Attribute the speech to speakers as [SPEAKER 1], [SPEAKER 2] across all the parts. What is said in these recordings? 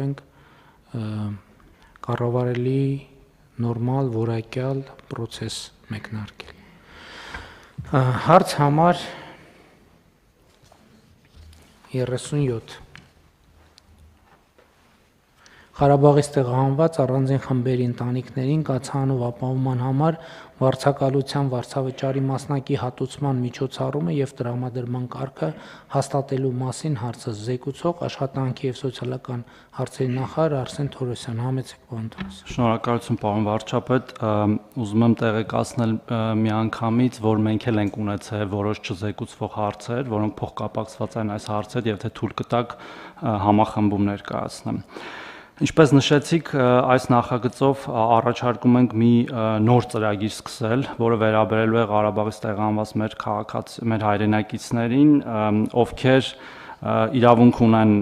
[SPEAKER 1] ենք կառավարելի նորմալ որակյալ process մեկնարկել։ Հարց համար 37 Ղարաբաղից տեղահանված առանձին խմբերի ընտանիքներին կացանով ապահովման համար վարձակալության վարձավճարի մասնակի հատուցման միջոցառումը եւ տրամադրման կարգը հաստատելու մասին հարցը զեկուցող աշխատանքի եւ սոցիալական հարցերի նախարար Արսեն Թորոսյան, համեցեք պարոն Թորոսյան։
[SPEAKER 2] Շնորհակալություն պարոն վարչապետ, ուզում եմ տեղեկացնել միանգամից, որ մենք էլ ենք ունեցել որոշ չզեկուցվող հարցեր, որոնք փոխկապակցված են այս հարցեր եւ թե թույլ կտակ համախմբում ներկայացնեմ։ Ինչպես նշեցիք, այս նախագծով առաջարկում ենք մի նոր ծրագիր սկսել, որը վերաբերելու է Ղարաբաղից տեղահանված մեր հայրենակիցներին, ովքեր իրավունք ունեն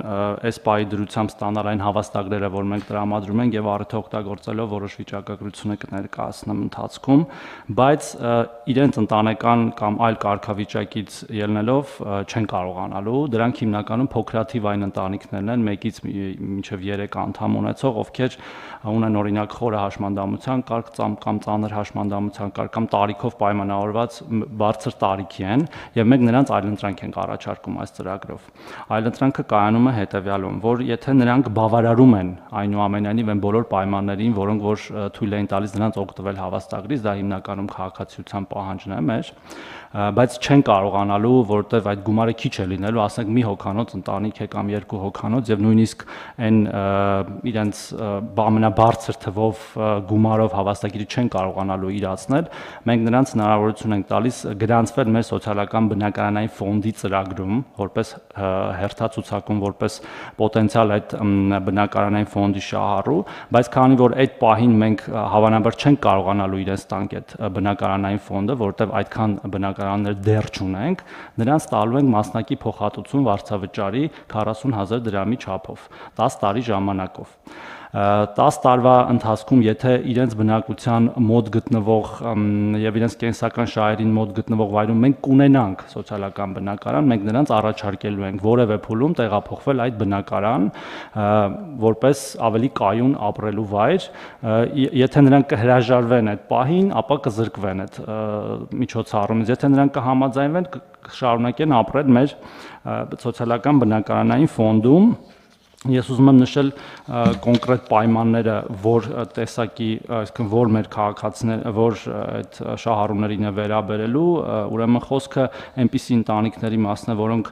[SPEAKER 2] այս պահի դրությամբ ստանալ այն հավաստագրերը, որ մենք տրամադրում ենք եւ առիթը օգտագործելով որոշ վիճակագրությունը կներկայացնեմ ընթացքում, բայց իրենց ընտանեկան կամ այլ կարգավիճակից ելնելով չեն կարողանալու, դրանք հիմնականում փոքրաթիվ այն ընտանիքներն են, 1-ից մինչև 3 անդամ ունեցող, ովքեր ունեն օրինակ խորը հաշմանդամության կարգ կամ ծանր հաշմանդամության կարգ կամ տարիքով պայմանավորված բարձր տարիքի են եւ մենք նրանց այլընտրանք ենք առաջարկում այս ծրագրով։ Այլընտրանքը կայանում է հետևյալում, որ եթե նրանք բավարարում են այնուամենայնիվ այն բոլոր պայմաններին, որոնք որ թույլ են տալիս նրանց օգտվել հավաստագրից, դա հիմնականում քաղաքացիության պահանջն է մեր, բայց չեն կարողանալու, որովհետև այդ գումարը քիչ է լինելու, ասենք մի հոգանոց ընտանիք է կամ 2 հոգանոց եւ նույնիսկ այն իրենց ամենաբարձր թվով գումարով հավաստագիրը չեն կարողանալու իրացնել, մենք նրանց հնարավորություն ենք տալիս գրանցվել մեր սոցիալական բնակարանային ֆոնդի ծրագրում, որպես հերթացուցակում, որպես պոտենցիալ այդ բնակարանային ֆոնդի շահառու, բայց քանի որ այդ պահին մենք հավանաբար չենք կարողանալու իրենց տանք այդ բնակարանային ֆոնդը, որովհետև այդքան բնակարաններ դեռ չունենք, նրանց տալու ենք մասնակի փոխհատուցում վարձավճարի 40,000 դրամի չափով 10 տարի ժամանակով։ 10 տարվա ընթացքում, եթե իրենց բնակության մոտ գտնվող եւ իրենց կենսական շահերին մոտ գտնվող վայրում մենք կունենանք սոցիալական բնակարան, մենք նրանց առաջարկելու ենք որևէ փուլում տեղափոխվել այդ բնակարան, որպես ավելի կայուն ապրելու վայր, եթե նրանք կհրաժարվեն այդ պահին, ապա կզրկվեն այդ միջոցառումից, եթե նրանք կհամաձայնվեն, կշարունակեն ապրել մեր սոցիալական բնակարանային ֆոնդում։ Ես ուզում եմ նշել կոնկրետ պայմանները, որ տեսակի, այսինքն որ մեր քաղաքացիներ, որ այդ շահառուներին է վերաբերելու, ուրեմն խոսքը այնպիսի ընտանիքների մասն է, որոնք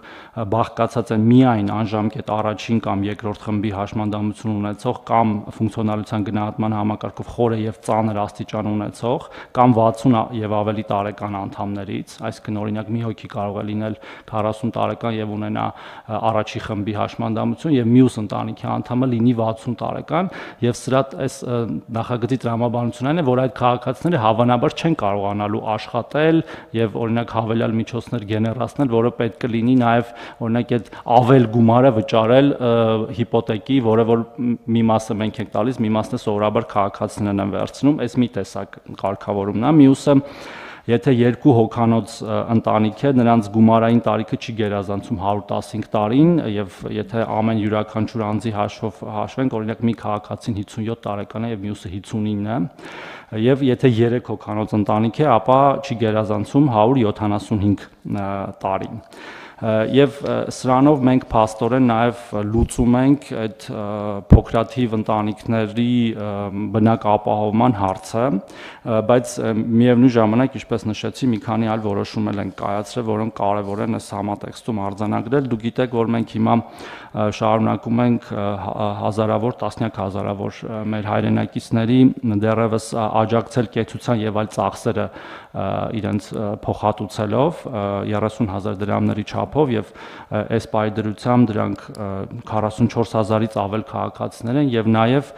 [SPEAKER 2] բաղկացած են միայն անժամկետ առաջին կամ երկրորդ խմբի հաշմանդամություն ունեցող կամ ֆունկցիոնալության գնահատման համակարգով խորը եւ ծանր աստիճան ունեցող կամ 60 եւ ավելի տարեկան անդամներից, այսինքն օրինակ մի հոգի կարող է լինել 40 տարեկան եւ ունենա առաջի խմբի հաշմանդամություն եւ մյուս ընտանիքի անդամը լինի 60 տարեկան եւ սրա այս նախագծի տրամաբանությունն այն է, որ այդ քաղաքացիները հավանաբար չեն կարողանալու աշխատել եւ օրինակ հավելյալ միջոցներ գեներացնել, որը պետք է լինի նաեւ օրինակ այդ ավել գումարը վճարել հիպոթեկի, որը որ մի մասը մենք ենք տալիս, մի մասն է սովորաբար քաղաքացիներն են վերցնում, այս մի տեսակ կարգավորումն է, մյուսը Եթե 2 հոգանոց ընտանիք է, նրանց գումարային տարիքը չի գերազանցում 115 տարին եւ եթե ամեն յուրաքանչյուր անձի հաշվով հաշվենք, օրինակ մի քաղաքացին 57 տարեկան է եւ մյուսը 59 է, եւ եթե 3 հոգանոց ընտանիք է, ապա չի գերազանցում 175 տարին։ Եվ սրանով մենք փաստորեն նաև լուծում ենք այդ փոքրաթիվ ընտանիքների բնակապահովման հարցը, բայց միևնույն ժամանակ, ինչպես նշեցի, մի քանի այլ որոշումներ ենք կայացրել, որոնք կարևոր են այս համատեքստում արձանագրել։ Դուք գիտեք, որ մենք հիմա շարունակում ենք հազարավոր, տասնյակ հազարավոր մեր հայրենակիցների դեռևս աջակցել կեցության եւ այլ ծախսերը իրենց փոխհատուցելով 30,000 դրամների չափով եւ այս պայդրությամբ դրանք 44,000-ից ավել քաղաքացիներ են եւ նաեւ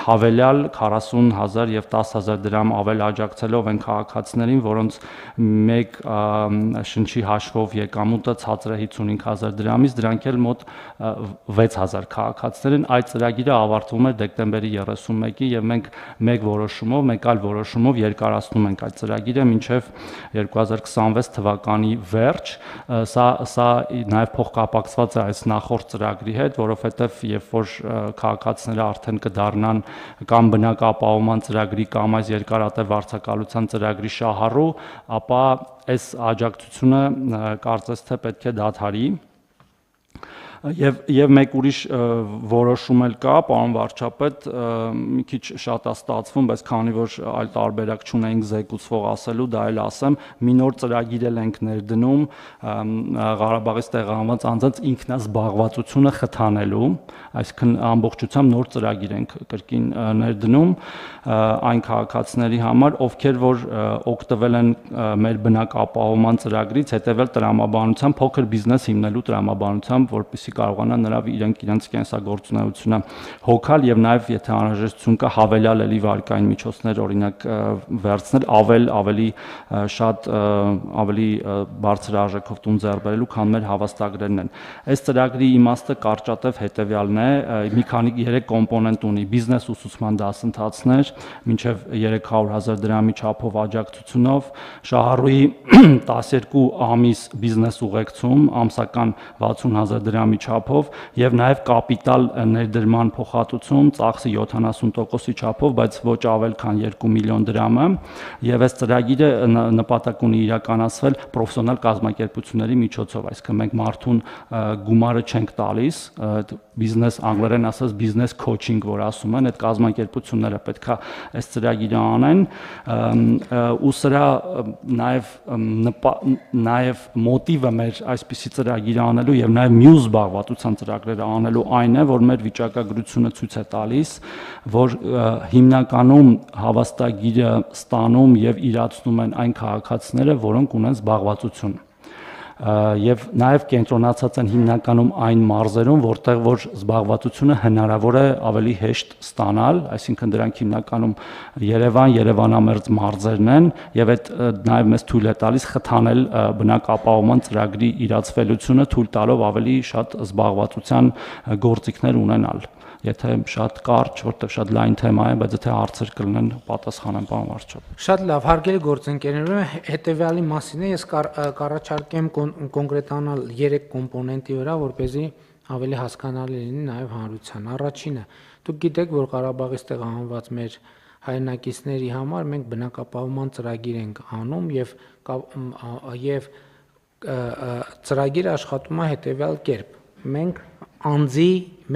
[SPEAKER 2] հավելյալ 40,000 եւ 10,000 դրամ ավել աջակցելով են քաղաքացիներին, որոնց մեկ շնչի հաշվով եկամուտը ցածր է 55,000 դրամից, դրանք էլ մոտ 6,000 քաղաքացիներ են։ Այդ ծրագիրը ավարտվում է դեկտեմբերի 31-ին եւ մենք մեկ այլ որոշումով երկարացնում ենք այդ ծրագիրը մինչեւ 2026 թվականի վերջ։ Սա սա նաև փոխկապակցված է այս նախորդ ծրագրի հետ, որովհետև երբ որ քաղաքացիները արդեն կդառնան կամ բնակապահովման ծրագրի կամ այս երկարատև վարձակալության ծրագրի շահառու, ապա այս աջակցությունը կարծես թե պետք է դադարի։ Եվ մեկ ուրիշ որոշում էլ կա, պարոն վարչապետ, մի քիչ շատ է ստացվում, բայց քանի որ այլ տարբերակ չունենք զեկուցվող ասելու, դա էլ ասեմ, մի նոր ծրագիր էլ ենք ներդնում Ղարաբաղից տեղահանված անձանց ինքնազբաղվածությունը խթանելու, այսինքն ամբողջությամբ նոր ծրագիր ենք կրկին ներդնում այն քաղաքացիների համար, ովքեր որ օգտվել են մեր բնակապահովման ծրագրից, հետևել տրամաբանությամբ, փոքր բիզնես հիմնելու տրամաբանությամբ, որպեսզի կարողանան իրենց կենսագործունեությունը հոգալ եւ նաեւ եթե անհրաժեշտություն կա հավելյալ էլի վարկային միջոցներ օրինակ վերցնել ավելի շատ ավելի բարձր արժեքով տուն ձեռք բերելու, քան մեր հավաստագրերն են։ Այս ծրագրի իմաստը կարճատև հետեւյալն է, մի քանի 3 կոմպոնենտ ունի՝ բիզնես ուսուցման դասընթացներ, մինչև 300,000 դրամի չափով աջակցությունով, շահառուի 12 ամիս բիզնես ուղեկցում, ամսական 60,000 դրամի չափով եւ նաեւ կապիտալ ներդրման փոխհատուցում ծախսի 70%-ի չափով, բայց ոչ ավել քան 2 միլիոն դրամը, եւ այս ծրագիրը նպատակ ունի իրականացվել պրոֆեսիոնալ կազմակերպությունների միջոցով, այսինքն մենք մարդուն գումարը չենք տալիս, բիզնես անգլերեն ասած բիզնես քոչինգ, որ ասում են, այդ կազմակերպությունները պետքա այս ծրագիրը անեն, ու սրա նաեւ մոտիվը մեր այսպիսի ծրագիր անելու եւ նաեւ մյուս զբաղվածության ծրագրերը անելու այն է, որ մեր վիճակագրությունը ցույց է տալիս, որ հիմնականում հավաստագիրը ստանում եւ իրացնում են այն քաղաքացիները, որոնք ունեն զբաղվածություն եւ նաեւ կենտրոնացած են հիմնականում այն մարզերում, որտեղ որ զբաղվածությունը հնարավոր է ավելի հեշտ ստանալ, այսինքն դրանք հիմնականում Երևան, Երևանամերձ մարզերն են եւ այդ նաեւ մեզ թույլ է տալիս խթանել բնակապահովման ծրագրի իրացվելությունը, թույլ տալով ավելի շատ զբաղվածության գործիքներ ունենալ։ Եթե շատ կարճ, որտեղ շատ լայն թեմա է, բայց եթե հարցեր կլինեն, պատասխանեմ, պարոն վարչապետ։
[SPEAKER 1] Շատ լավ, հարգելի գործընկերներ, հետեւյալի մասին է, ես կառաջարկեմ կոնկրետանալ 3 կոմպոնենտի վրա, որպեսզի ավելի հասկանալի լինի նաև հանրության։ Առաջինը, դուք գիտեք, որ Ղարաբաղից տեղահանված մեր հայրենակիցների համար մենք բնակապահովման ծրագիր ենք անում եւ ծրագիրը աշխատում է հետեւյալ կերպ։ Մենք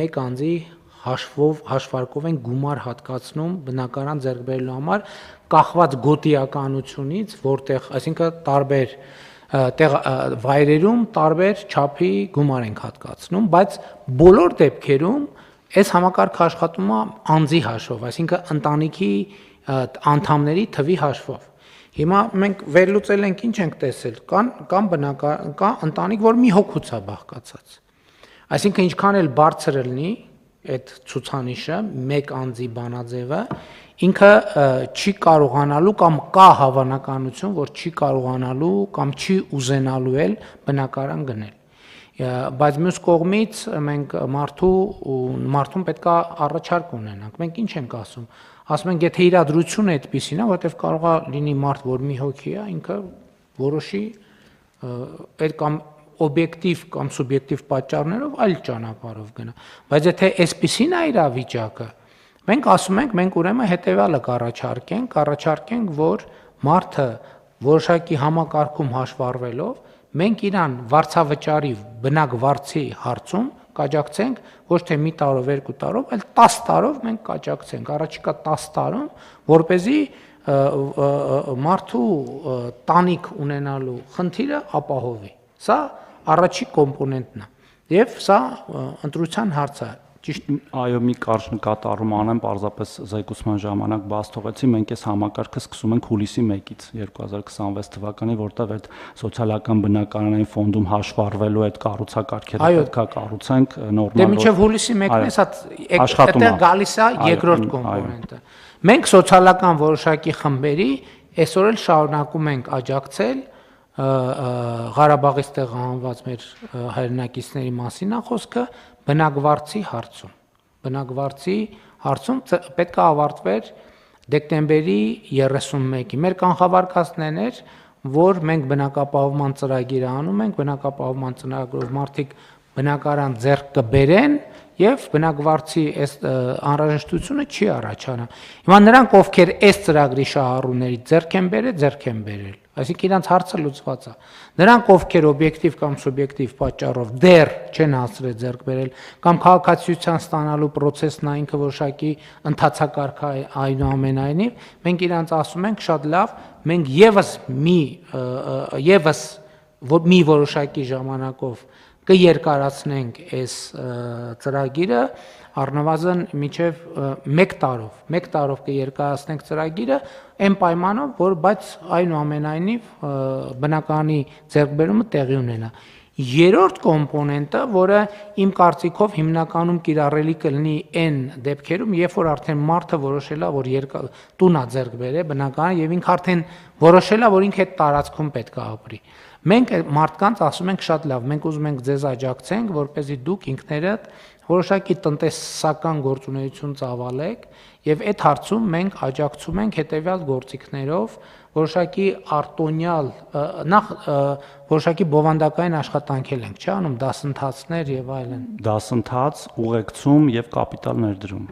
[SPEAKER 1] մեկ անձի հաշվարկով են գումար հատկացնում բնակարան ձեռք բերելու համար կախված գոտիականությունից, որտեղ, այսինքն տարբեր վայրերում տարբեր չափի գումար ենք հատկացնում, բայց բոլոր դեպքերում այս համակարգը աշխատում է անձի հաշվով, այսինքն ընտանիքի անդամների թվի հաշվով։ Հիմա մենք վերլուծել ենք, ինչ ենք տեսել, կա ընտանիք, որ մի հոգուց է բաղկացած։ Այսինքն ինչքան էլ բարձր լինի այդ ցուցանիշը, մեկ անձի բանաձևը, ինքը չի կարողանալու կամ կա հավանականություն, որ չի կարողանալու կամ չի ուզենալու էլ բնակարան գնել։ Բայց մյուս կողմից մենք մարդուն պետք է առաջարկ ունենանք։ Մենք ինչ ենք ասում։ Ասում ենք, եթե իրադրությունը այդպեսին է, որտեղ կարող է լինի մարդ, որ մի հոգի է, ինքը որոշի այդ կամ օբյեկտիվ կամ սուբյեկտիվ պատճառներով այլ ճանապարհով գնա։ Բայց եթե այսպեսին է իրավիճակը, մենք ասում ենք, մենք ուրեմն հետեւյալը կառաջարկենք, որ մարդը որոշակի համակարգում հաշվառվելով, մենք իրան վարձավճարի բնակվարձի հարցում կաջակցենք ոչ թե մի տարով, 2 տարով, այլ 10 տարով մենք կաջակցենք, առաջիկա 10 տարում, որպեսզի մարդու տանիք ունենալու խնդիրը ապահովի։ Սա առաջի կոմպոնենտն է։ Եվ սա ընտրության հարց է։ Ճիշտ։
[SPEAKER 2] Այո, մի կարճ նկատառում անեմ, պարզապես զեկուցման ժամանակ բաց թողեցի, մենք այս համակարգը սկսում ենք հուլիսի 1-ից 2026 թվականի, որտեղ այդ սոցիալական բնակարանային ֆոնդում հաշվառվելու այդ կառուցակարգերը պետքա կառուցենք նորմալ։
[SPEAKER 1] Դե մինչև հուլիսի 1-ն է, սա այդտեղ գալիս է երկրորդ կոմպոնենտը։ Մենք սոցիալական որոշակի խմբերի այսօր էլ շարունակում ենք աջակցել Ղարաբաղից տեղահանված մեր հայրենակիցների մասին է խոսքը բնակվարձի հարցում։ Բնակվարձի հարցում պետք է ավարտվեր դեկտեմբերի 31-ի։ Մեր կանխավարկածներն էր, որ մենք բնակապահովման ծրագիր անում ենք, բնակապահովման ծրագրով մարդիկ բնակարան ձեռք կբերեն եւ բնակվարձի այս անհրաժեշտությունը չի առաջանա։ Հիմա նրանք, ովքեր այս ծրագրի շահառուներից ձեռք են բերել, այսինքն իրանց հարցը լուծված է։ Նրանք, ովքեր օբյեկտիվ կամ սուբյեկտիվ պատճառով դեռ չեն հասցրել ձեռք բերել կամ քաղաքացիության ստանալու process-ն ինքը որոշակի ընթացակարգ է այնուամենայնիվ, մենք իրանց ասում ենք շատ լավ, մենք եւս մի որոշակի ժամանակով կերկարացնենք այս ծրագիրը առնվազն մինչև 1 տարով կերկարացնենք ծրագիրը այն պայմանով, որ բայց այնուամենայնիվ բնականի ձեռքբերումը տեղի ունենա։ Երրորդ կոմպոնենտը, որը իմ կարծիքով հիմնականում կիրառելի կլինի այն դեպքերում, երբ որ արդեն մարդը որոշել է, որ տուն է ձեռք բերել բնակարան եւ ինքը արդեն որոշել է, որ ինքը այդ տարածքում պետք է ապրի։ Մենք մարդկանց ասում ենք շատ լավ, մենք ուզում ենք ձեզ աջակցենք, որպեսզի դուք ինքներդ որոշակի տնտեսական գործունեություն ծավալեք եւ այդ հարցում մենք աջակցում ենք հետեւյալ գործիքներով, որոշակի արտոնյալ նախ որոշակի բովանդակային աշխատանքել ենք, չէ՞ անում դասընթացներ եւ այլն։
[SPEAKER 2] Դասընթաց, ուղեկցում եւ կապիտալ ներդրում։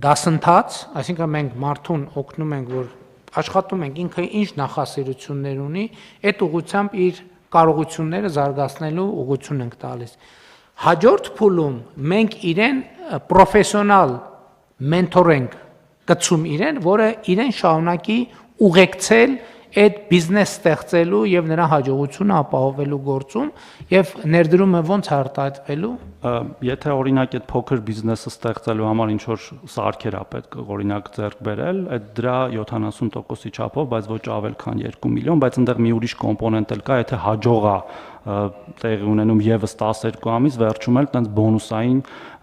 [SPEAKER 1] Դասընթաց, այսինքն մենք մարդուն օգնում ենք, որ աշխատում ենք ինքը ինչ նախասիրություններ ունի, այդ ուղղությամբ իր կարողությունները զարգացնելու ուղղություն ենք տալիս։ Հաջորդ փուլում մենք իրեն պրոֆեսիոնալ մենթոր ենք գցում իրեն, որը իրեն շարունակի ուղեկցել այդ բիզնես ստեղծելու եւ նրա հաջողությունը ապահովելու գործում եւ ներդրումը ոնց արտահայտվելու։
[SPEAKER 2] Եթե օրինակ այդ փոքր բիզնեսը ստեղծելու համար ինչ որ սարքեր է պետք օրինակ ձեռք բերել, այդ դրա 70%-ի չափով, բայց ոչ ավել քան 2 միլիոն, բայց այնտեղ մի ուրիշ կոմպոնենտ էլ կա, եթե հաջող է տեղի ունենում եւս 12 ամիս, վերջում էլ տենց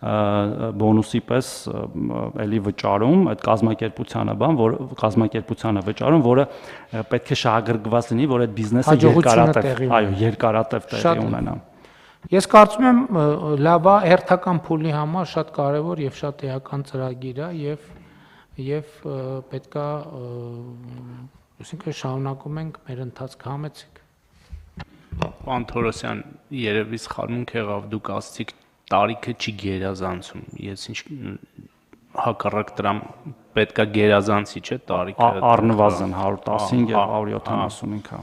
[SPEAKER 2] բոնուսի պես էլի վճարում այդ կազմակերպությանը վճարում, որը պետք է շահագրգռված լինի, որ այդ բիզնեսը երկարատև տեղի ունենա։
[SPEAKER 1] Ես կարծում եմ լավ է հերթական փուլի համար շատ կարևոր եւ շատ էական ծրագիր է եւ պետքա այսինքն շարունակում ենք մեր ընթացքը համեցիկ։
[SPEAKER 3] Պարոն Թորոսյան, երևի սխալմունք եղավ, դուք ասացիք տարիքը չի գերազանցում։ Ես ինչ հակառակ դրան պետքա գերազանցի, չէ՞ տարիքը։
[SPEAKER 2] Առնվազն 115 եւ 175 հա։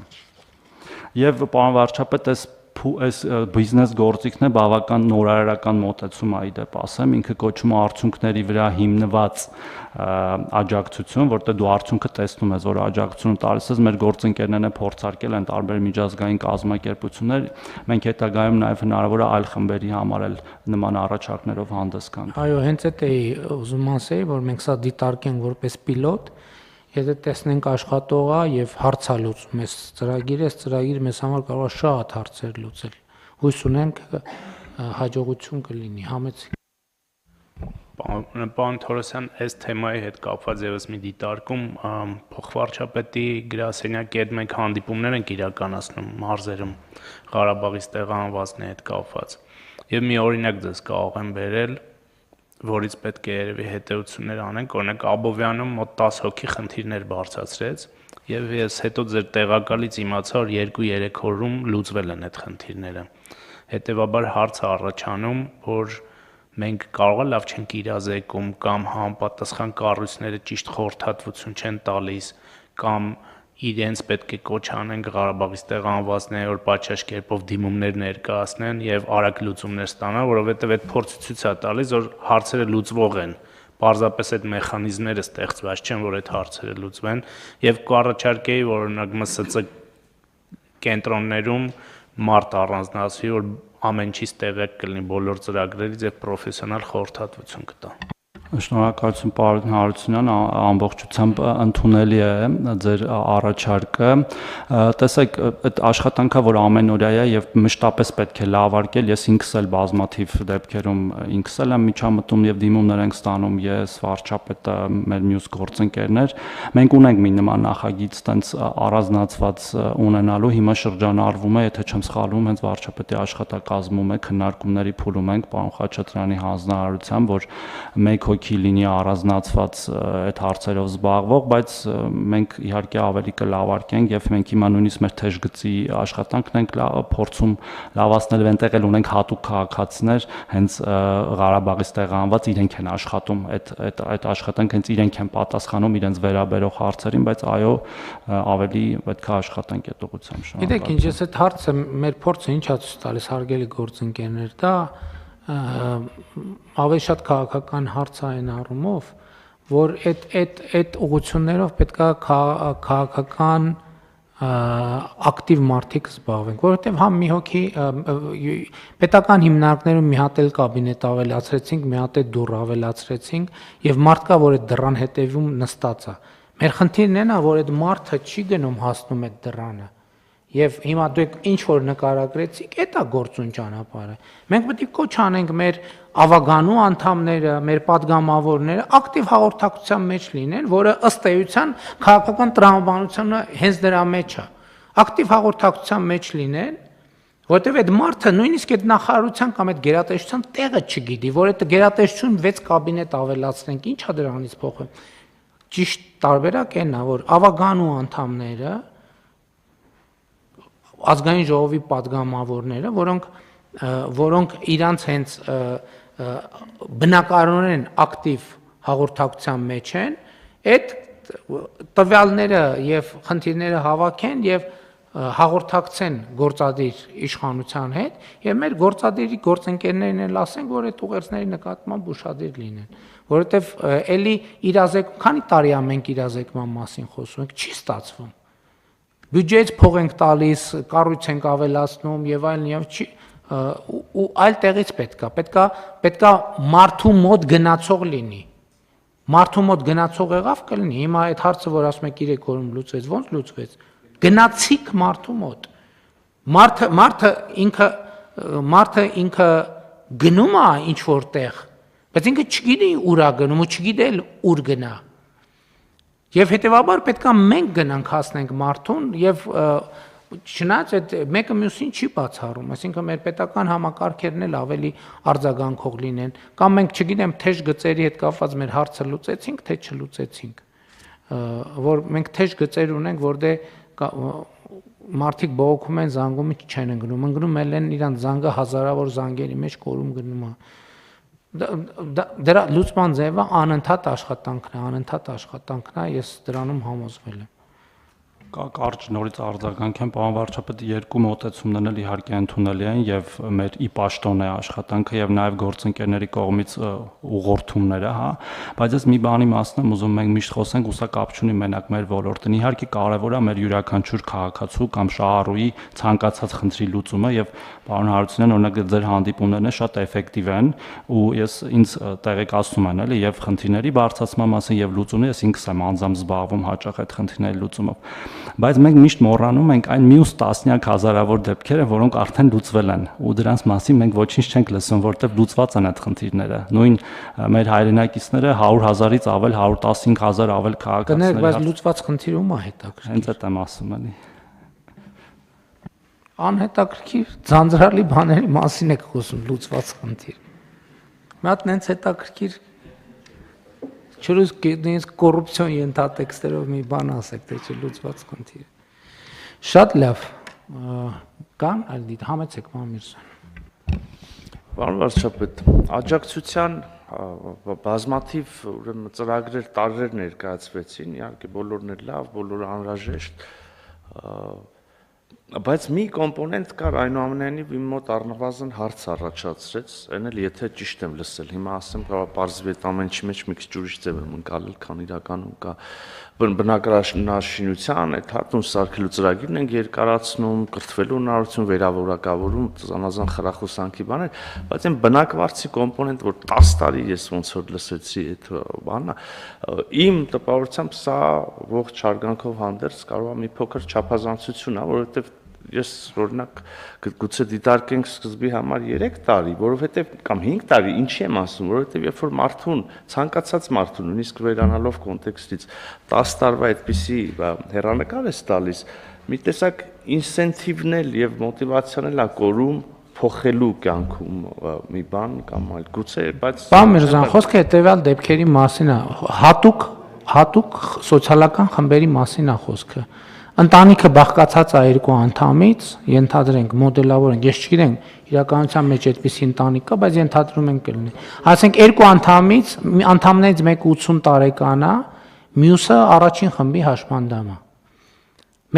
[SPEAKER 2] Եվ պարոն վարչապետ, այս բիզնես գործիքն է բավական նորարարական մոտեցում է իդեպ ասեմ, ինքը կոչվում է արդյունքների վրա հիմնված աջակցություն, որտեղ դու արդյունքը տեսնում ես, որ աջակցությունը տալիս ես, մեր գործընկերներն փորձարկել են տարբեր միջազգային կազմակերպություններ, մենք հետագայում նաև հնարավոր է այլ խմբերի համար էլ նման առաջարկներով հանդես գանք։
[SPEAKER 1] Այո, հենց այդ էի ուզում ասեի, որ մենք սա դիտարկենք որպես պիլոտ, եթե տեսնենք աշխատող է եւ հարց է լուծում այս ծրագիրը մեզ համար կարող է շատ հարցեր լուծել։ Հույս ունենք հաջողություն կլինի, համեցիկ։
[SPEAKER 3] Պարոն Թորոսյան, այս թեմայի հետ կապված եւս մի դիտարկում փոխվարչապետի գրասենյակի հետ մենք հանդիպումներ ենք իրականացնում մարզերում Ղարաբաղից տեղահանվածների հետ կապված։ Եվ մի օրինակ ձեզ կարող եմ բերել, որից պետք է երևի հետեւություններ անենք, օրինակ Աբովյանում մոտ 10 հոգի խնդիրներ բարձրացրեց եւ ես հետո ձեր տեղակալից իմացա, որ 2-3 օրում լուծվել են այդ խնդիրները։ Հետևաբար հարց է առաջանում, որ մենք կարող է լավ չենք իրազեկում կամ համապատասխան կառույցները ճիշտ խորհրդատվություն չեն տալիս կամ իրենց պետք է կոչ անենք Ղարաբաղից տեղահանվածների, որ պատշաճ կերպով դիմումներ ներկայացնեն եւ արագ լուծումներ ստանան, որովհետեւ այդ փորձը ցույց է տալիս, որ հարցերը լուծվող են։ Պարզապես այդ մեխանիզմները ստեղծված չեն, որ այդ հարցերը լուծվեն եւ կառաջարկեի, որ օրինակ ՄՍՑ կենտրոններում մարդ առանձնացվի, որ ամեն ինչից տեղյակ կլինի բոլոր ծրագրերից եւ պրոֆեսիոնալ խորհրդատվություն կտա։
[SPEAKER 2] Շնորհակալություն պարոն Հարությունյան, ամբողջությամբ ընդունելի է ձեր առաջարկը։ Տեսեք, այդ աշխատանքը, որ ամենօրյա է եւ մշտապես պետք է լավարկել, ես ինքս էլ բազմաթիվ դեպքերում ինքս էլ եմ միջամտում եւ դիմումներ ենք ստանում, ես վարչապետը, մեր մյուս գործընկերներ, մենք ունենք մի նման նախագիծ, տենց առանձնացված ունենալու, հիմա շրջանառվում է, եթե չեմ սխալվում, հենց վարչապետի աշխատակազմում է, քննարկումների փուլում ենք պարոն Խաչատրյանի հանձնարարությամբ, որ մեկ հոգի լինի առանձնացված այդ հարցերով զբաղվող, բայց մենք իհարկե ավելի կլավարկենք եւ մենք հիմա նույնիսկ մեր թեժ գծի աշխատանքն ենք փորձում լավացնել, այնտեղ էլ ունենք հատուկ քաղաքացիներ, հենց Ղարաբաղից տեղահանված իրենք են աշխատում, այդ աշխատանքը հենց իրենք են պատասխանում իրենց վերաբերող հարցերին, բայց այո, ավելի պետք է աշխատանք այդ ուղղությամբ շնորհակալ։
[SPEAKER 1] Գիտեք, ինչ ես այդ հարցը մեր փորձը ինչա ցույց տալիս հարգելի գործընկերներ, դա ավելի շատ քաղաքական հարց է այն առումով, որ այդ ուղղություններով պետքա քաղաքական ակտիվ մարդիկ զբաղվենք, որովհետև համ մի հոգի պետական հիմնարկներում մի հատ էլ կաբինետ ավելացրեցինք, մի հատ էլ դուռ ավելացրեցինք եւ մարդ կա, որ այդ դռան հետևում նստած է։ Մեր խնդիրն այն է, որ այդ մարդը չի գնում հասնում այդ դռանը։ Եվ հիմա դուք ինչ որ նկարագրեցիք, դա գործուն ճանապարհը։ Մենք պետք է կոչ անենք մեր ավագանու անդամները, մեր падգամավորները ակտիվ հաղորդակցության մեջ լինեն, որը ըստ էության քաղաքական տրամաբանությունը հենց դրա մեջ է։ Ակտիվ հաղորդակցության մեջ լինեն, որտեղ այդ մարդը նույնիսկ այդ նախարարության կամ այդ գերատեսչության տեղը չգիտի, որ այդ գերատեսչություն 6 կաբինետ ավելացնենք, ի՞նչ է դրանից փոխը։ Ճիշտ տարբերակ այն է, որ ավագանու անդամները ազգային ժողովի падգամավորները, որոնք իրանց հենց բնակարանորեն ակտիվ հաղորդակցության մեջ են, այդ տվյալները եւ խնդիրները հավաքեն եւ հաղորդակցեն գործադիր իշխանության հետ եւ մեր գործադիրի գործընկերներն էլ ասենք, որ այդ ուղերձների նկատմամբ ուշադիր լինեն, որովհետեւ էլի իրազեկում, քանի տարի է մենք իրազեկման մասին խոսում ենք, չի ստացվում։ Բյուջեից փող ենք տալիս, կառույց ենք ավելացնում եւ այլն եւ չի ու այլ տեղից պետքա մարդու մոտ գնացող լինի։ Մարդու մոտ գնացող եղավ կլինի։ Հիմա այդ հարցը, որ ասում եք 3 օրում լուծվեց, ո՞նց լուծվեց։ Գնացիք մարդու մոտ։ Մարդը ինքը գնում է ինչ որտեղ, բայց ինքը չգիտի ուր է գնում ու չգիտի ուր գնա։ Եվ հետեւաբար պետքա մենք գնանք հասնենք մարդուն եւ չնայած այդ մեկը մյուսին չի բացառում, այսինքն մեր պետական համակարգերն էլ ավելի արձագանքող լինեն, կամ մենք չգիտեմ թեժ գծերի հետ կապված մեր հարցը լուծեցինք, թե չլուծեցինք, որ մենք թեժ գծեր ունենք, որտեղ մարդիկ բողոքում են, զանգում չեն ընկնում են իրանց զանգը հազարավոր զանգերի մեջ կորում գնում է։ Դրա լուծման ձևը անընդհատ աշխատանքն է, ես դրանում համոզվել եմ։
[SPEAKER 2] Կարճ նորից արձագանքեմ, պարոն վարչապետ, երկու մոտեցումներն էլ իհարկե ընդունելի են եւ մեր ի պաշտոն է աշխատանքը եւ նաեւ գործընկերների կողմից ուղղորդումները, հա, բայց ես մի բանի մասն եմ ուզում մենք միշտ խոսենք, ու սա կապ չունի մենակ մեր ոլորտին, իհարկե կարեւոր է մեր յուրաքանչյուր քաղաքացու կամ շահառուի ցանկացած խնդրի լուծումը եւ պարոն Հարությունյան, օրինակ ձեր հանդիպումներն շատ էֆեկտիվ են ու ինձ տեղեկացնում են էլի եւ խնդիրների բարձրացման մասին եւ լուծումի, ես ինքս եմ անձամբ զբաղվում հաճախ այդ խնդիրների լուծումով։ Բայց մենք միշտ մոռանում ենք այն մյուս տասնյակ հազարավոր դեպքերը, որոնք արդեն լուծվել են ու դրանց մասին մենք ոչինչ չենք լսում, որտեղ լուծված են այդ խնդիրները։ Նույն մեր հայրենակիցները 100,000-ից ավել 115,000 ավել քաղաքացիներ։
[SPEAKER 1] Բայց լուծված խնդիրը ո՞մ է հետաքրքիր։
[SPEAKER 2] Հենց այդ եմ ասում էլի։
[SPEAKER 1] Անհետաքրքիր ձանձրալի բաների մասին եք խոսում, լուծված խնդիր։ Մի հատ նենց հետաքրքիր չլուծկից կոռուպցիոն ենթատեքստերով մի բան ասեք, թե չլուծված խնդիր։ Շատ լավ։ Կան այլ դիտ համեցեք Մամիրսյան։
[SPEAKER 4] Պարոն վարչապետ, աջակցության բազմաթիվ ուրեմն ծրագրեր տարրեր ներկայացվեցին, իհարկե բոլորն էլ լավ, բոլորը անհրաժեշտ, բայց մի կոմպոնենտ կար այնուամենայնիվ իմ մոտ առնվազն հարց առաջացրեց, այն էլ եթե ճիշտ եմ լսել, հիմա ասեմ կարող պարզվի այդ ամեն ինչի մեջ մի քիչ ուրիշ ձև եմ ընկալել, քան իրականում կա բնակարանաշինության, այդ հատուն սարքելու ծրագիրն ենք երկարացնում, կրթվելու հնարավորություն, վերավորակավորում, զանազան խրախուսանքի բաներ, բայց այն բնակվարձի կոմպոնենտ, որ 10 տարի ես ոնց որ լսեցի այդ բանը, իմ տպավորությամբ սա ողջ հարգանքով հանդերձ կարող է մի փոքր չափազանցություն է, որովհետև ես օրինակ գուցե դիտարկենք սկզբի համար 3 տարի, որովհետև կամ 5 տարի, ինչի եմ ասում, որովհետև երբ որ մարդուն, ցանկացած մարդուն, նույնիսկ վերանալով կոնտեքստից 10 տարվա այդպիսի հեռանկար է տալիս, մի տեսակ ինսենտիվն էլ եւ մոտիվացիան էլ է կորում փոխելու կյանքում մի բան կամ այլ գուցե, բայց
[SPEAKER 1] Պարոն Միրզոյան, խոսքը հետևյալ դեպքերի մասին է, հատուկ սոցիալական խմբերի մասին է խոսքը։ Ընտանիքը բաղկացած է երկու անդամից, ենթադրենք, մոդելավորենք, ես չգիտեմ, իրականության մեջ այդպիսի ընտանիք կա, բայց ենթադրում ենք կլինի։ Ասենք երկու անդամներից մեկը 80 տարեկան է, մյուսը առաջին խմբի հաշմանդամ է։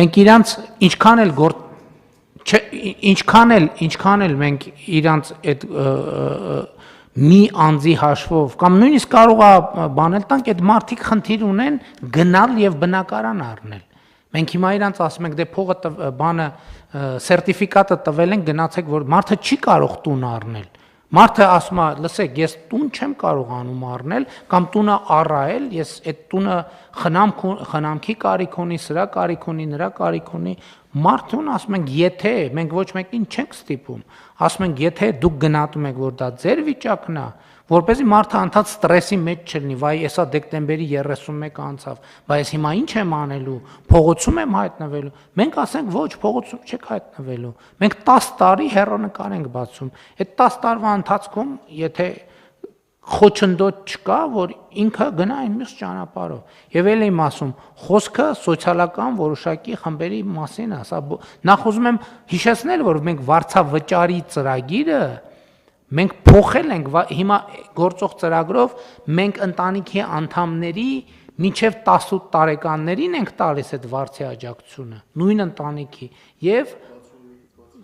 [SPEAKER 1] Մենք իրանց ինչքան էլ մենք իրանց այդ մի անձի հաշվով կամ նույնիսկ կարող է բանել տանք, այդ մարդիկ խնդիր ունեն գնալ եւ բնակարան առնել։ Մենք հիմա իրանց ասում ենք, դե փողը բանը սերտիֆիկատը տվել են, գնացեք, որ մարդը չի կարող տուն առնել։ Մարդը ասում է, լսեք, ես տուն չեմ կարողանում առնել, կամ տունը առայել, ես այդ տունը խնամքի կարիք ունի, սրա կարիք ունի, նրա կարիք ունի։ Մարդուն ասում ենք, եթե մենք ոչ մեկին չենք ստիպում, ասում ենք, եթե դուք գնահատում եք, որ դա ձեր վիճակն է, որպեսզի մարդը անդադ ստրեսի մեջ չլինի, վայ, հեսա դեկտեմբերի 31 անցավ, բայց հիմա ինչ եմ անելու, փողոցում եմ հայտնվելու։ Մենք ասենք, ոչ, փողոցում չեք հայտնվելու։ Մենք 10 տարի հեռանկար ենք բացում։ Այդ 10 տարվա ընթացքում, եթե խոչընդոտ չկա, որ ինքը գնա այն մյուս ճանապարհով։ Եվ էլ եմ ասում, խոսքը սոցիալական որոշակի խմբերի մասին է, սա նախ ուզում եմ հիշեցնել, որ մենք վարձավճարի ծրագիրը մենք փոխել ենք, հիմա գործող ծրագրով մենք ընտանիքի անդամների մինչև 18 տարեկաններին ենք տալիս այդ վարձի աջակցությունը, նույն ընտանիքի եւ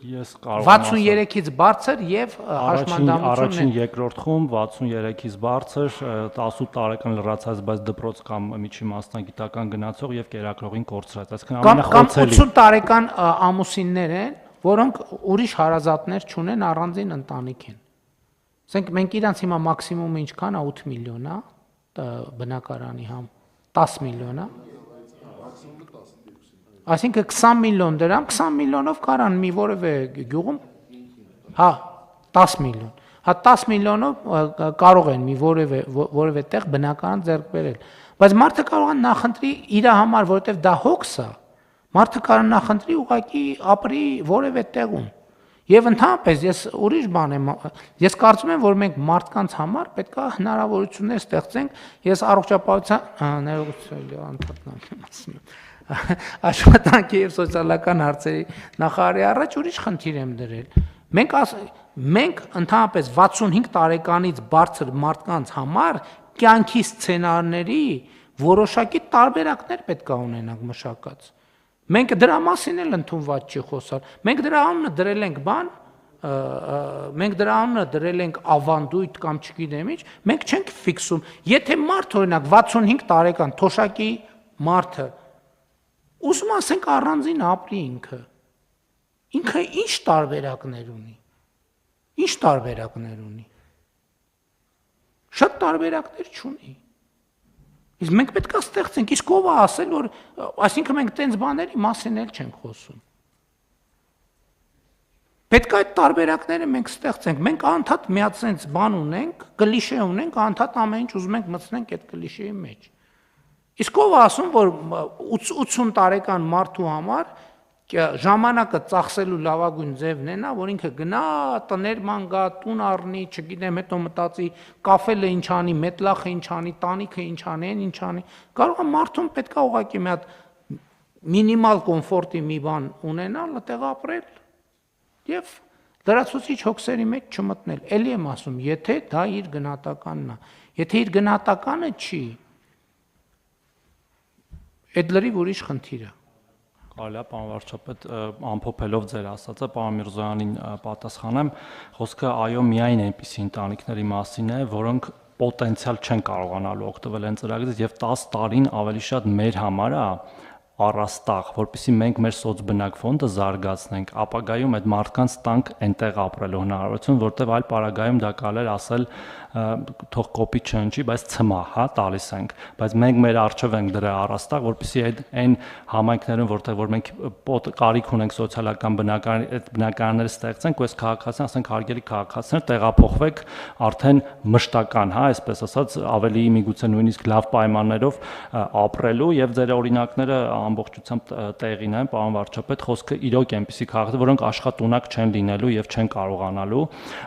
[SPEAKER 2] Ես կարող եմ
[SPEAKER 1] 63-ից բարձր եւ հաշմանդամությունն
[SPEAKER 2] առաջին երկրորդ խումբ 63-ից բարձր 18 տարեկան լրացած, բայց դպրոց կամ միջին մասնագիտական գնացող եւ կերակրողին կորցրած, այսինքն ամենախոցելի
[SPEAKER 1] 80 տարեկան ամուսիններ են, որոնք ուրիշ հարազատներ չունեն, առանձին ընտանիք են։ Ասենք մենք իրանց հիմա մաքսիմումը ինչքան է 8 միլիոն է բնակարանի համ 10 միլիոն է Այսինքն 20 միլիոն դրամ 20 միլիոնով կարան մի որևէ գյուղում հա 10 միլիոն հա 10 միլիոնով կարող են մի որևէ տեղ բնակարան ձեռք բերել բայց մարդը կարող է նախընտրի իր համար որովհետև դա հոգս է մարդը կարող նախընտրի ուղղակի ապրի որևէ տեղում Եվ ընդհանրապես ես ուրիշ բան եմ, ես կարծում եմ, որ մենք մարդկանց համար պետք է հնարավորություններ ստեղծենք, ես առողջապահության աշխատանքի եւ սոցիալական հարցերի նախարարի առաջ ուրիշ խնդիր եմ դրել։ Մենք ընդհանրապես 65 տարեկանից բարձր մարդկանց համար կյանքի սցենարների որոշակի տարբերակներ պետք է ունենանք մշակած։ Մենք դրա մասին էլ ընդունված չի խոսալ։ Մենք դրա անունը դրել ենք բան, մենք դրա անունը դրել ենք ավանդույթ կամ չգիտեմ ինչ, մենք չենք ֆիքսում։ Եթե մարդ օրինակ 65 տարեկան թոշակի մարդը ուզում ասենք առանձին ապրի ինքը ինչ տարբերակներ ունի։ Ինչ տարբերակներ ունի։ Շատ տարբերակներ չունի։ Իսկ մենք պետք է ստեղծենք, իսկ ով է ասել, որ այսինքն մենք տենց բաների մասին էլ չենք խոսում։ Պետք է այդ տարբերակները մենք ստեղծենք, մենք անդադ մի հատ sense բան ունենք, կլիշե ունենք, անդադ ամեն ինչ ուզում ենք մտցնենք այդ կլիշեի մեջ։ Իսկ ով է ասում, որ 80 տարեկան մարդու համար ժամանակը ծախսելու լավագույն ձևն է նա, որ ինքը գնա տներ ման գա, տուն առնի, չգիտեմ, հետո մտածի կաֆելը ինչ անի, մետլախը ինչ անի, տանիքը ինչ անի, ինչ անի։ Կարող է մարդուն պետք է ուղղակի մի հատ մինիմալ կոմֆորտի մի բան ունենալ, այդտեղ ապրել եւ լրացուցիչ հոգսերի մեջ չմտնել։ Էլի եմ ասում, եթե դա իր գնահատականն է, եթե իր գնահատականը չի, այդ լրիվ ուրիշ խնդիր է։
[SPEAKER 2] Կարելի է, պարոն վարչապետ, ամփոփելով ձեր ասածը, պարոն Միրզոյանին պատասխանեմ, խոսքը այո միայն այնպիսի ընտանիքների մասին է, որոնք պոտենցիալ չեն կարողանալու օգտվել այն ծրագրից եւ 10 տարին ավելի շատ մեր համար է առաստաղ, որպեսզի մենք մեր սոցբնակ ֆոնդը զարգացնենք, ապագայում այդ մարդկանց տանք այնտեղ ապրելու հնարավորություն, որտեղ այլ պարագայում դա կարելի ասել թող կոպի չընչի, բայց ցմահ, հա, տալիս ենք, բայց մենք մեր արժև ենք դրա առաստաղ, որպեսզի այն համայնքներում, որտեղ որ մենք կարիք ունենք սոցիալական բնակարաններ ստեղծենք, ու այս քաղաքացիներն, ասենք հարգելի քաղաքացիներ, տեղափոխվեք արդեն մշտական, հա, այսպես ասած, ավելի միգուցե նույնիսկ լավ պայմաններով ապրելու եւ ձեր օրինակները ամբողջությամբ տեղին են, պարոն վարչապետ, խոսքը իրոք այնպիսի քաղաքներ, որոնք աշխատունակ չեն լինելու եւ չեն կարողանալու,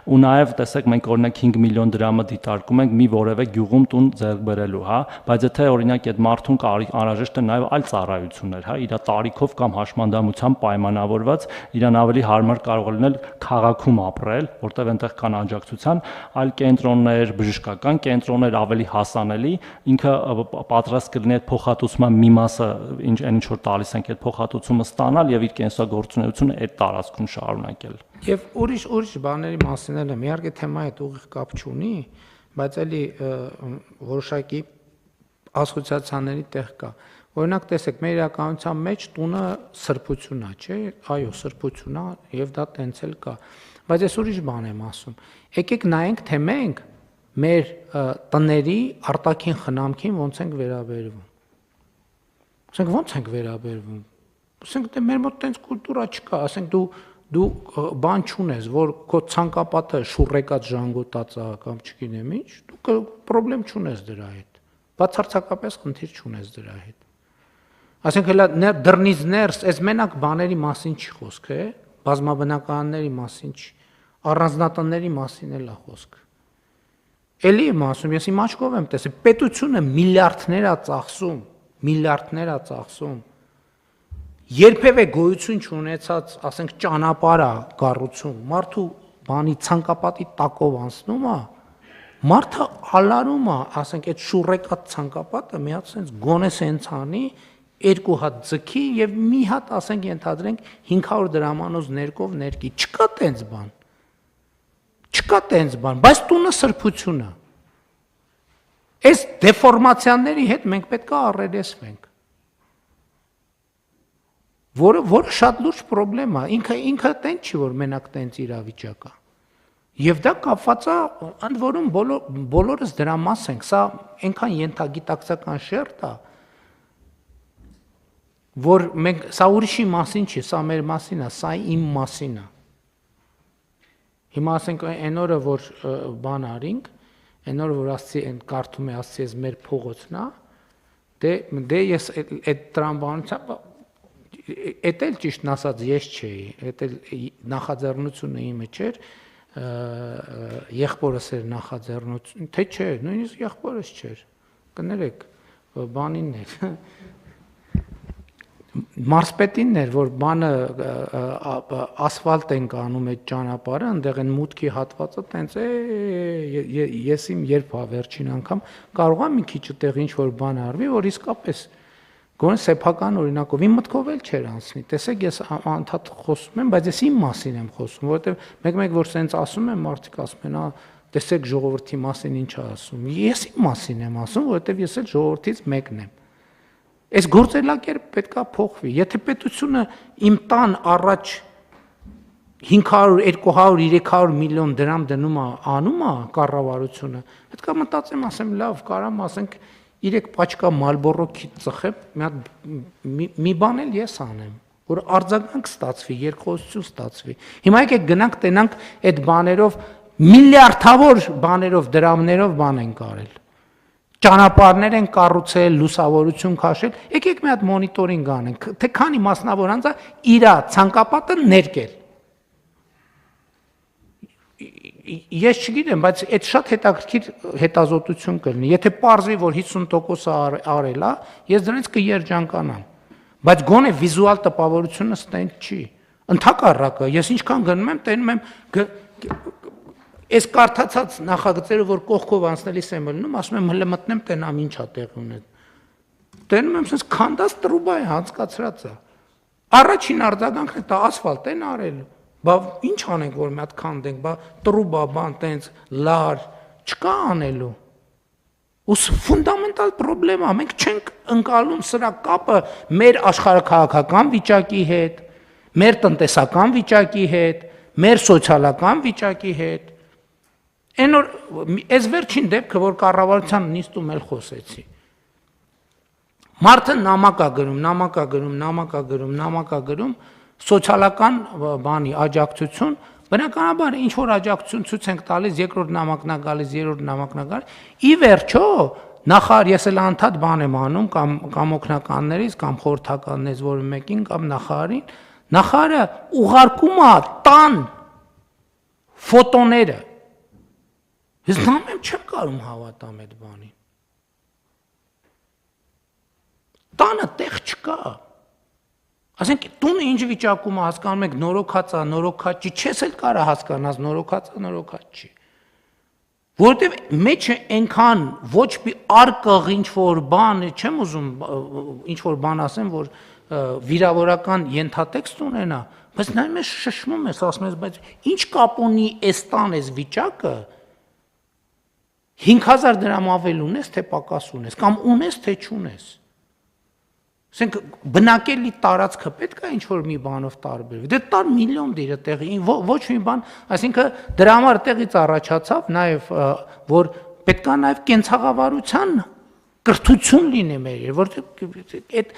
[SPEAKER 2] ու նաեւ տեսեք մենք օրինակ 5 միլիոն դրամը դիտարկում ենք մի որևէ գյուղում տուն ձեռք բերելու, հա, բայց եթե օրինակ այդ մարդուն անհրաժեշտ է նաեւ այլ ծառայություններ, հա, իր տարիքով կամ հաշմանդամությամբ պայմանավորված, իրան ավելի հարմար կարող է լինել քաղաքում ապրել, որտեղ այնտեղ կան աջակցության այլ կենտրոններ, բժշկական կենտրոններ ավելի հասանելի, ինքը պատրաստ կլինի այդ փոխհատուցման մի մասը ինչ որ տալիս ենք այդ փոխհատուցումը ստանալ եւ իր կենսագործունեությունը այդ տարածքում շարունակել։
[SPEAKER 1] Եվ ուրիշ բաների մասին էլ եմ, իհարկե թեմայի հետ ուղիղ կապ չունի, բայց էլի որոշակի ասոցիացիաների տեղ կա։ Օրինակ տեսեք, մեր իրականության մեջ տունը սրբություն է, չէ՞, այո, սրբություն է եւ դա տենց էլ կա։ Բայց ես ուրիշ բան եմ ասում։ Եկեք նայենք, թե մենք մեր տների արտաքին խնամքին ոնց ենք վերաբերվում։ Ասենք ոնց ենք վերաբերվում։ Ասենք դե մեր մոտ տենց կուլտուրա չկա, ասենք դու բան չունես, որ քո ցանկապատը շուռեկած ժանգոտած է կամ չգիտեմ ինչ, դու պրոբլեմ չունես դրա հետ։ Բացարձակապես խնդիր չունես դրա հետ։ Ասենք հələ դռնից ներս, այս մենակ բաների մասին չի խոսքը, բազմաբնականների մասին չի, առանձնատների մասին էլ է խոսքը։ Էլի եմ ասում, ես իմ աչքով եմ տեսել, պետությունը միլիարդներ է ծախսում, երբևէ գոյություն չունեցած, ասենք ճանապարհ է կառուցում, մարդու բանի ցանկապատի տակով անցնում է, մարդը ալարում է, ասենք այդ շուռեկած ցանկապատը մի հատ sense գոնե sense անի, երկու հատ ձգի եւ մի հատ ասենք ենթադրենք 500 դրամանոց ներկով ներկի, չկա տենց բան, բայց տունը սրբություն է։ Այս դեֆորմացիաների հետ մենք պետք է առերեսվենք։ Որը շատ լուրջ խնդրեմ է, ինքը տենց չի, որ մենակ տենց իրավիճակ է։ Եվ դա կապված է, ընդ որում բոլորս դրա մաս ենք, սա այնքան ենթագիտակցական շերտ է, որ մենք սա ուրիշի մասին չի, սա մեր մասին է, սա իմ մասին է։ Հիմա ասենք այն օրը, որ բան արինք, այն օրը, որ ասցի, այն կարդում է ասցի, ես մեր փողոցն է, դե ես այդ տրամաբանությամբ, էդ էլ ճիշտն ասած ես չէի, էդ էլ նախաձեռնությունը իմը չէր, եղբորս էր նախաձեռնություն, թե չէ, նույնիսկ եղբորս չէր, կներեք, բանին էր, մարզպետինն էր, որ բանը ասֆալտ ենք անում այդ ճանապարհը, այնտեղ են մուտքի հատվածը տենց է, ես իմ երբ վերջին անգամ կարող եմ մի քիչ այդտեղ ինչ որ բան արվի, որ իսկապես գոնե սեփական օրինակով իմ մտքով էլ չէր անցնի։ Տեսեք, ես անդադ խոսում եմ, բայց ես իմ մասին եմ խոսում, որովհետև մեկ որ սենց ասում եմ, մարդիկ ասում են, տեսեք ժողովրդի մասին ինչ է ասում։ Ես իմ մասին եմ ասում, որովհետև ես էլ ժողովրդից մեկն եմ։ Այս գործելակերպը պետքա փոխվի։ Եթե պետությունը իմ տան առաջ 500, 200, 300 միլիոն դրամ դնում է, անում է կառավարությունը, պետքա մտածեմ, ասեմ, լավ, կարամ ասենք 3 պաչկա Marlboro քիթ ծխեմ, մի բան էլ ես անեմ, որ արձագանք ստացվի, երկխոսություն ստացվի։ Հիմա եկեք գնանք տենանք այդ բաներով միլիարդավոր բաներով, դրամներով բան են կարել։ Ճանապարհներ են կառուցել, լուսավորություն քաշել, եկեք մի հատ մոնիտորինգ անենք, թե քանի մասնավոր անձա իր ցանկապատը ներկել։ Ես չգիտեմ, բայց այդ շատ հետաքրքիր հետազոտություն կլինի։ Եթե պարզվի, որ 50%-ը արել է, ես դրանից կերջանկանամ։ Բայց գոնե վիզուալ տպավորությունը ստենց չի։ Ընդհակառակը, ես ինչքան գնում եմ, տենում եմ Այս կարդացած նախագծերը, որ կողքով անցնելիս եմ լնում, ասում եմ հələ մտնեմ տենամ ինչա տեղ ունեն։ Տենում եմ sense քանդած տրուբա է հանցկացրած է։ Առաջին արձագանքն է դա ասֆալտ են արել։ Բա ինչ անենք որ մի հատ քանդենք, բա տրուբա բան տենց լար չկա անելու։ Ու ֆունդամենտալ խնդրեմ է, մենք չենք ընկալում սրա կապը մեր աշխարհաքաղաքական վիճակի հետ, մեր տնտեսական վիճակի հետ, մեր սոցիալական վիճակի հետ։ Այս վերջին դեպքը, որ կառավարության նիստում էլ խոսեցի։ Մարդը նամակ է գրում, սոցիալական բանի աջակցություն, բնականաբար ինչ որ աջակցություն ցույց ենք տալիս, երկրորդ նամակն է գալիս, երրորդ նամակն է գալիս, ի վերջո նախարար ես էլ անդադ բան եմ անում կամ օգնականներից կամ խորհրդականներից որը մեկին կամ նախարարին, նախարարը ուղարկում է տան ֆոտոները։ Ես նամեմ չեմ կարող հավատամ այդ բանին։ Տանը տեղ չկա։ Ասենք տունը ինչ վիճակում է հասկանում եք նորոգած է, նորոգած չի, չես էլ կարա հասկանաս նորոգած է, նորոգած չի։ Որտեւ մեջը այնքան ոչ մի արկղ ինչ որ բան, չեմ ուզում ինչ որ բան ասեմ, որ վիրավորական ենթատեքստ ունենա, բայց նայում ես շշմում ես, ասում ես, բայց ինչ կապ ունի այս տան այս վիճակը 5000 դրամ ավել ունես, թե պակաս ունես, կամ ունես, թե չունես։ Ասենք բնակելի տարածքը պետք է ինչ որ մի բանով տարբերվի։ Դե տար միլիոն դիրը տեղի, ոչ մի բան, այսինքն դրա համար տեղից առաջացավ նաև որ պետք է նաև կենցաղավարության կրթություն լինի մեր, որտեղ այդ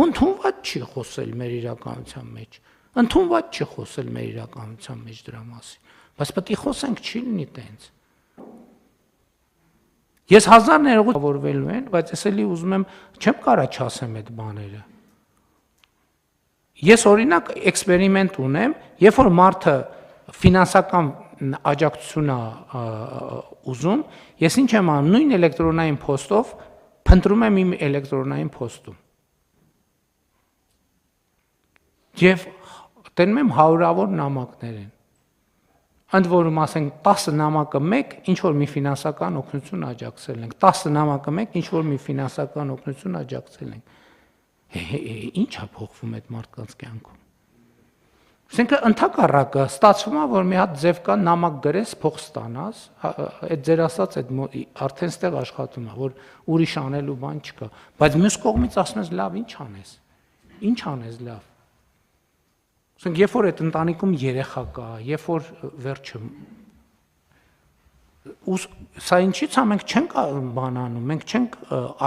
[SPEAKER 1] ընդունված չի խոսել մեր իրականության մեջ։ Ընդունված չի խոսել մեր իրականության մեջ դրա մասին։ Բայց պետք է խոսենք, չի լինի տենց։ Ես 1000 ներողություն որվելու են, բայց ես էլի ուզում եմ, չեմ կարա չասեմ այդ բաները։ Ես օրինակ էքսպերիմենտ ունեմ, երբ որ մարդը ֆինանսական աջակցություն է ուզում, ես ինչ եմ անում, նույն էլեկտրոնային փոստով փնտրում եմ իմ էլեկտրոնային փոստում։ Եվ տենում եմ հարյուրավոր նամակներ են։ Ընդ որում ասենք 10 նամակը մեկ ինչ որ մի ֆինանսական օգնություն աջակցել ենք 10 նամակը մեկ ինչ որ մի ֆինանսական օգնություն աջակցել ենք ինչ է փոխվում այդ մարդկանց կյանքում ասենք ընդհակառակը ստացվում է որ մի հատ ձև կա նամակ գրես փող ստանաս այդ ձեր ասած այդ արդեն ստեղ աշխատում է որ ուրիշ անելու բան չկա բայց մյուս կողմից ասում ես լավ ինչ անես լավ Ասենք երբ որ այդ ընտանիքում երեխա կա, երբ որ վերջը սա ինչի՞ց է մենք չենք բան անում, մենք չենք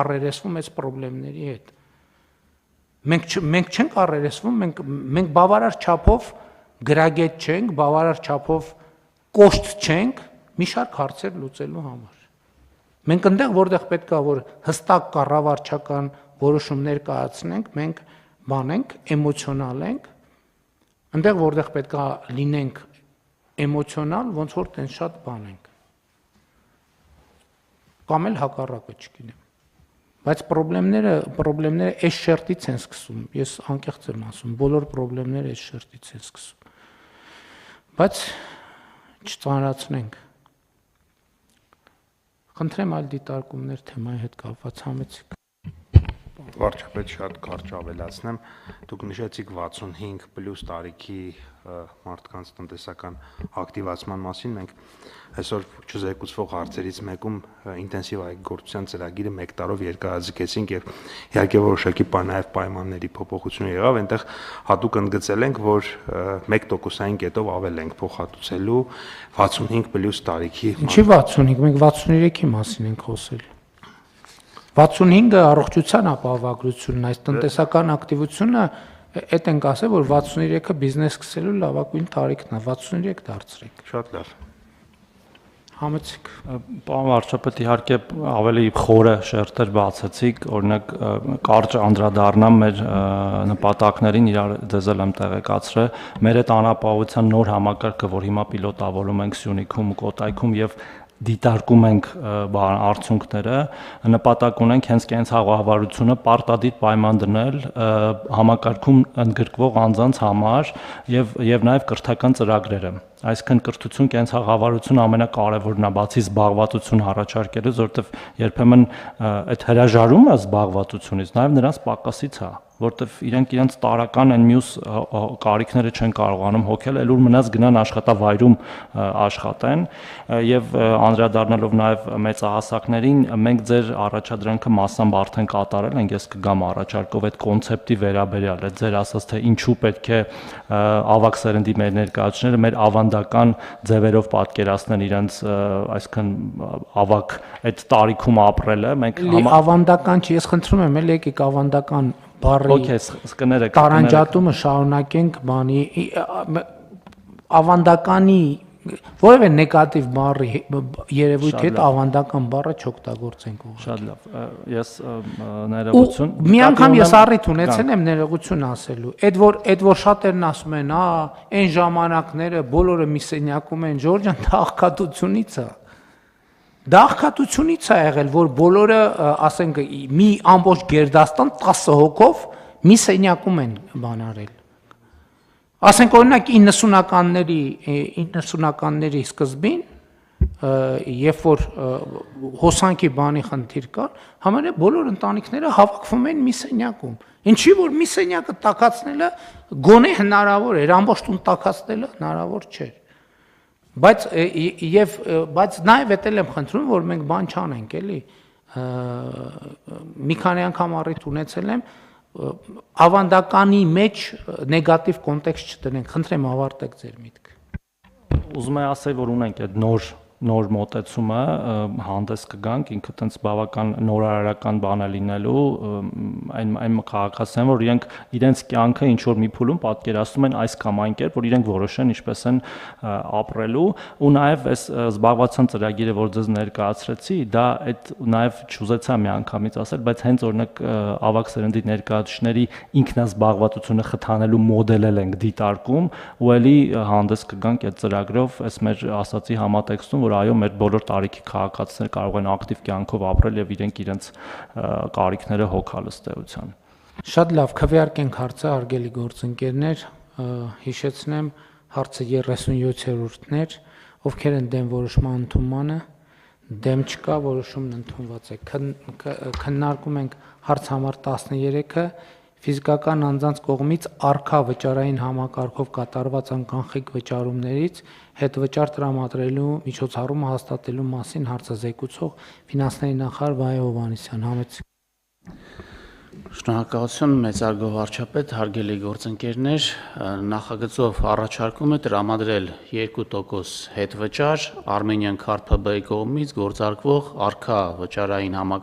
[SPEAKER 1] առերեսվում այս խնդիրների հետ։ Մենք չենք առերեսվում, մենք բավարար չափով գրագետ չենք, բավարար չափով կոշտ չենք մի շարք հարցեր լուծելու համար։ Մենք այնտեղ որտեղ պետք է որ հստակ կառավարչական որոշումներ կայացնենք, մենք բանենք, էմոցիոնալ ենք Այնտեղ որտեղ պետք է լինենք էմոցիոնալ, ոնց որ տենց շատ բան ենք։ Կամ էլ հակառակը չգիտեմ։ Բայց խնդիրները այս շերտից են սկսում։ Ես անկեղծ եմ ասում, բոլոր խնդիրները այս շերտից են սկսում։ Բայց չծանրացնենք։ Խնդրեմ այլ դիտարկումներ թեմայի հետ կապված համեցեք։
[SPEAKER 5] Վարչապետ շատ կարճ ավելացնեմ, դուք նշեցիք 65+ տարիքի մարդկանց տնտեսական ակտիվացման մասին, մենք այսօր չզեկուցվող հարցերից մեկում ինտենսիվ այգգործության ծրագիրը 1 տարով երկարաձգեցինք եւ իհարկե որոշակի նաև պայմանների փոփոխություն եղավ, այնտեղ հատուկ ընդգծել ենք, որ 1%-ային կետով ավել ենք փոխհատուցելու 65+ տարիքի
[SPEAKER 1] Ինչի 65, մենք 63-ի մասին ենք խոսել 65-ը առողջության ապահովագրությունն է, այս տնտեսական ակտիվությունը, այդ ենք ասել, որ 63-ը բիզնես սկսելու լավագույն տարիքն է, 63 դարձրեք։
[SPEAKER 5] Շատ լավ։
[SPEAKER 1] Համեցեք։
[SPEAKER 2] Պարոն վարչապետ, իհարկե ավելի խորը շերտեր բացեցիք, օրինակ կարճ անդրադառնամ մեր նպատակներին, իրար դեզ էլ եմ տեղեկացրել, մեր այդ անապահովության նոր համակարգը, որ հիմա պիլոտավորում ենք Սյունիքում, Կոտայքում եւ դիտարկում ենք արդյունքները, նպատակ ունենք հենց կենցաղավարությունը պարտադիր պայման դնել համակարգում ընդգրկվող անձանց համար եւ նաեւ կրթական ծրագրերը։ Այսինքն կրթություն, կենցաղավարություն ամենակարևորն է, բացի զբաղվածություն առաջարկելուց, որովհետեւ երբեմն այդ հրաժարումը զբաղվածությունից նաեւ նրանց պակասից է, որովհետեւ իրենք տարական այն մյուս կարիքները չեն կարողանում հոգել, այլ ուր մնաց գնան աշխատավայրում աշխատեն եւ անդրադառնալով նաեւ մեծահասակներին, մենք ձեր առաջադրանքը massամբ արդեն կատարել ենք, ես կգամ առաջարկով այդ կոնցեպտի վերաբերյալ, այդ ձեր ասած թե ինչու պետք է ավակ սերնդի մեր ներկայացուցիչները մեր ավանդական ձևերով պատկերացնեն իրենց այսքան ավակ այդ տարիքում ապրելը, մենք
[SPEAKER 1] ավանդական չի, ես խնդրում եմ, եկեք ավանդական բառի տարանջատումը շարունակենք բանի ավանդականի որևէ նեգատիվ բառի երևույթի հետ ավանդական բառը չօգտագործենք ուղղակի։
[SPEAKER 2] Շատ լավ։ Ես ներողություն։
[SPEAKER 1] Մի անգամ ես առիթ ունեցել եմ ներողություն ասելու։ Այդ որ շատերն ասում են, այն ժամանակները բոլորը մի սենյակում են, Ժորժան, դա աղքատությունից է։ Դա աղքատությունից է եղել, որ բոլորը, ասենք, մի ամբողջ գերդաստան 10 հոգով մի սենյակում են բանարել։ Ասենք օրինակ 90-ականների սկզբին, երբ որ հոսանքի բանի խնդիր կար, համարյա բոլոր ընտանիքները հավաքվում են մի սենյակում։ Ինչի որ մի սենյակը տաքացնելը գոնե հնարավոր էր, ամբողջ տուն տաքացնելը հնարավոր չէր։ Բայց նաև էտել եմ խնդրում, որ մենք բան չանենք, էլի։ Մի քանի անգամ առիթ ունեցել եմ ավանդականի մեջ նեգատիվ կոնտեքստ չդնենք, խնդրեմ ավարտեք ձեր միտքը։
[SPEAKER 2] Ուզում եմ ասել, որ ունենք այդ նոր մոտեցումը, հանդես կգանք, ինքը տենց բավական նորարարական բան է լինելու, այն քաղաքացիներն, որ իրենց կյանքը ինչ որ մի փուլում պատկերացնում են այս կամ այն կերպ, որ իրենք որոշեն ինչպես են ապրելու, ու նաև այս զբաղվածության ծրագիրը, որ ձեզ ներկայացրեցի, դա այդ նաև չուզեցա մի անգամից ասել, բայց հենց օրինակ ավագ սերնդի ներկայացուցիչների ինքնազբաղվածությունը խթանելու մոդել ենք դիտարկում, ու ելի հանդես կգանք այդ ծրագրով, այս մեր ասացի համատեքստում, որ այո, մեր բոլոր տարիքի քաղաքացիները կարող են ակտիվ կյանքով ապրել եւ իրենց կարիքները հոգալ ըստ էության։
[SPEAKER 1] Շատ լավ, քվեարկենք հարցը, հարգելի գործընկերներ, հիշեցնեմ, հարցը 37-րդն էր, ովքեր են դեմ որոշման ընդունմանը, դեմ չկա, որոշումն ընդունված է։ Քննարկում ենք հարց համար 13-ը, ֆիզիկական անձանց կողմից առկա վճարային համակարգով կատարված անկանխիկ վճարումներից հետվճար տրամադրելու միջոցառումը հաստատելու մասին հարցազեկուցող ֆինանսների նախարար Վահե Հովհաննիսյան, համեցեք։
[SPEAKER 6] Շնորհակալություն, մեծարգո վարչապետ, հարգելի գործընկերներ, նախագծով առաջարկում է տրամադրել 2% հետվճար Armenian Card PB-ի կողմից գործարկվող առկա վճարային համակարգ